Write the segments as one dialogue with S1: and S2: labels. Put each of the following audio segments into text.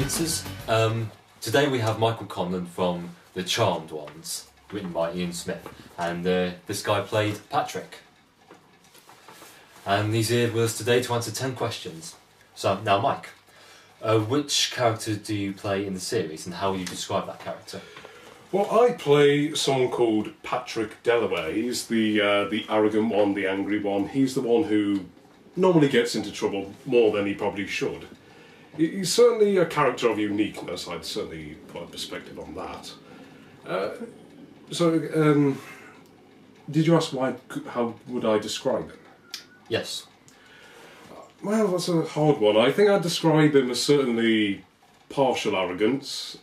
S1: audiences. Today we have Michael Conlon from The Charmed Ones, written by Ian Smith, and this guy played Patrick. And he's here with us today to answer 10 questions. So, now Mike, which character do you play in the series and how would you describe that character?
S2: Well, I play someone called Patrick Delaware. He's the arrogant one, the angry one. He's the one who normally gets into trouble more than he probably should. He's certainly a character of uniqueness. I'd certainly put a perspective on that. Did you ask how would I describe him?
S1: Yes.
S2: Well, that's a hard one. I think I'd describe him as certainly partial arrogance.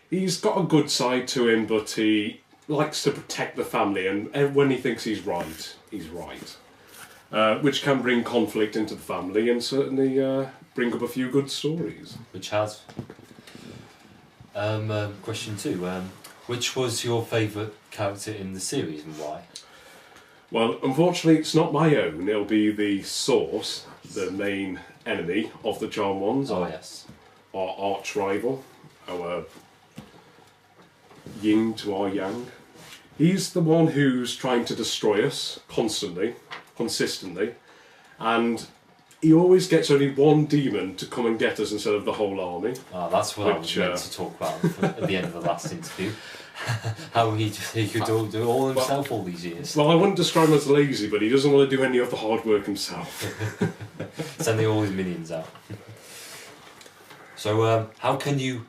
S2: He's got a good side to him, but he likes to protect the family, and when he thinks he's right, he's right. Which can bring conflict into the family and certainly bring up a few good stories.
S1: Which has. Question 2. Which was your favourite character in the series and why?
S2: Well, unfortunately, it's not my own. It'll be the Source, the main enemy of the Charmed Ones.
S1: Oh, yes.
S2: Our arch rival, our yin to our yang. He's the one who's trying to destroy us constantly, consistently, and he always gets only one demon to come and get us instead of the whole army.
S1: Oh, that's what I was meant to talk about at the end of the last interview. How he could do all himself all these years.
S2: Well, I wouldn't describe him as lazy, but he doesn't want to do any of the hard work himself.
S1: Sending all his minions out. So, how can you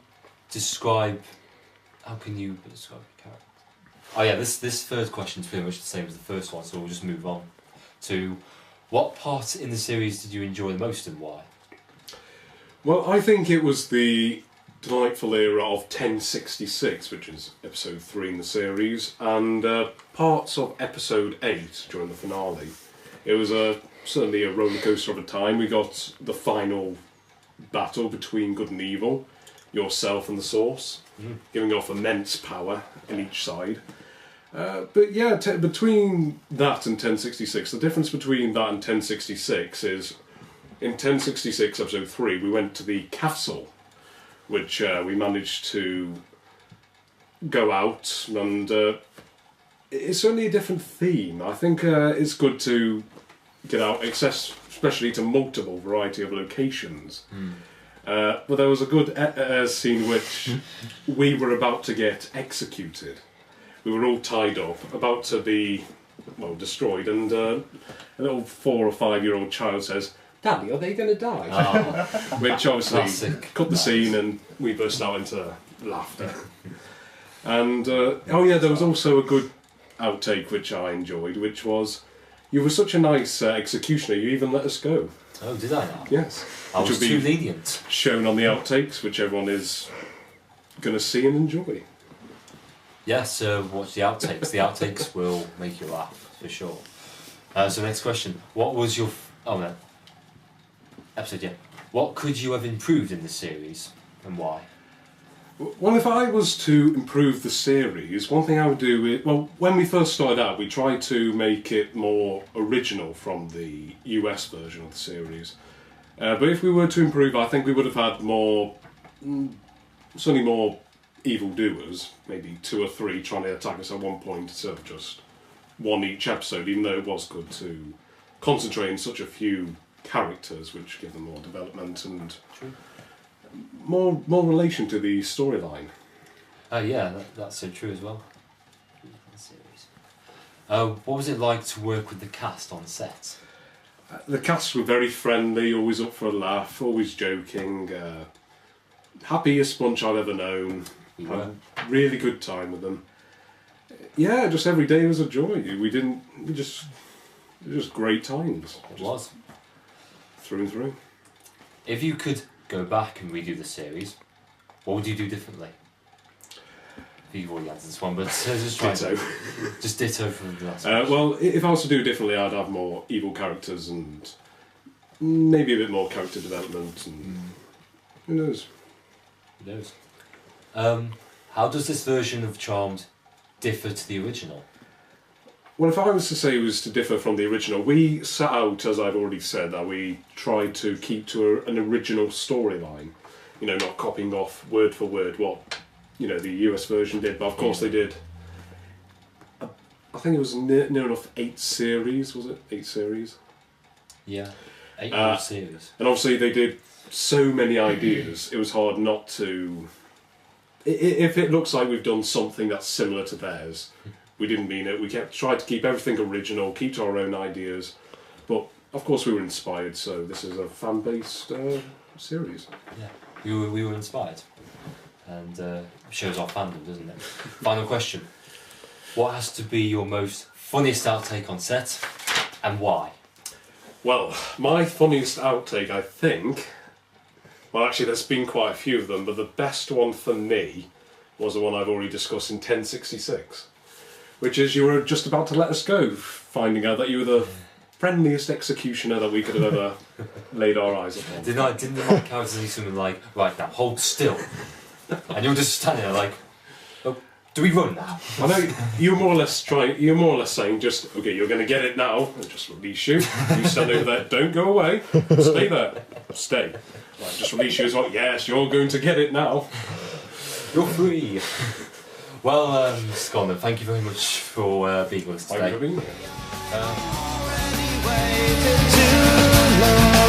S1: describe the character? Oh yeah, this third question is pretty much the same as the first one, so we'll just move on to what part in the series did you enjoy the most and why?
S2: Well, I think it was the delightful era of 1066, which is episode 3 in the series, and parts of episode 8 during the finale. It was certainly a roller coaster of a time. We got the final battle between good and evil, yourself and the Source, giving off immense power in each side. But yeah, between that and 1066, the difference between that and 1066 is, in 1066 episode 3, we went to the castle, which we managed to go out, and it's certainly a different theme. I think it's good to get out, especially to multiple variety of locations. But there was a good scene which we were about to get executed. We were all tied up, about to be, well, destroyed, and a little 4 or 5 year old child says, "Daddy, are they going to die?" Oh. Which obviously cut the scene, and we burst out into laughter. And oh yeah, there was also a good outtake which I enjoyed, which was, "You were such a nice executioner, you even let us go."
S1: Oh, did I now?
S2: Yes.
S1: I was too lenient.
S2: Shown on the outtakes, which everyone is going to see and enjoy.
S1: Yes, watch the outtakes. The outtakes will make you laugh, for sure. So next question. What was your... episode, yeah. What could you have improved in the series, and why?
S2: Well, if I was to improve the series, one thing I would do is... Well, when we first started out, we tried to make it more original from the US version of the series. But if we were to improve, I think we would have had more... certainly more evildoers, maybe 2 or 3 trying to attack us at one point instead of just one each episode, even though it was good to concentrate on such a few characters which give them more development and more relation to the storyline.
S1: Yeah, that's so true as well. What was it like to work with the cast on set?
S2: The cast were very friendly, always up for a laugh, always joking, happiest bunch I've ever known. Had a really good time with them. Yeah, just every day was a joy. It was just great times.
S1: It was.
S2: Through and through.
S1: If you could go back and redo the series, what would you do differently? You've already answered this one, but just try
S2: ditto.
S1: Just ditto from the last one.
S2: Well, if I was to do it differently, I'd have more evil characters and maybe a bit more character development, and who knows?
S1: Who knows? How does this version of Charmed differ to the original?
S2: Well, if I was to say it was to differ from the original, we set out, as I've already said, that we tried to keep to an original storyline. not copying off word for word what the US version did, but of course they did. I think it was near enough 8 series. Was it 8 series?
S1: Yeah, 8 series.
S2: And obviously they did so many ideas. It was hard not to. If it looks like we've done something that's similar to theirs, we didn't mean it. We tried to keep everything original, keep to our own ideas, but of course we were inspired. So this is a fan-based series.
S1: Yeah, we were inspired, and shows our fandom, doesn't it? Final question: what has to be your most funniest outtake on set, and why?
S2: Well, my funniest outtake, I think. Well, actually, there's been quite a few of them, but the best one for me was the one I've already discussed in 1066, which is you were just about to let us go, finding out that you were the friendliest executioner that we could have ever laid our eyes upon.
S1: Didn't the main characters do something like, right now, hold still, and you're just standing there like, oh, do we run now?
S2: I know you're more or less saying just, okay, you're going to get it now, and just release you. You stand over there, don't go away, stay there, stay. Right, just release you as well. Yes, you're going to get it now.
S1: You're free. Well, Conlon, thank you very much for being with us today.
S2: Thank you for being here.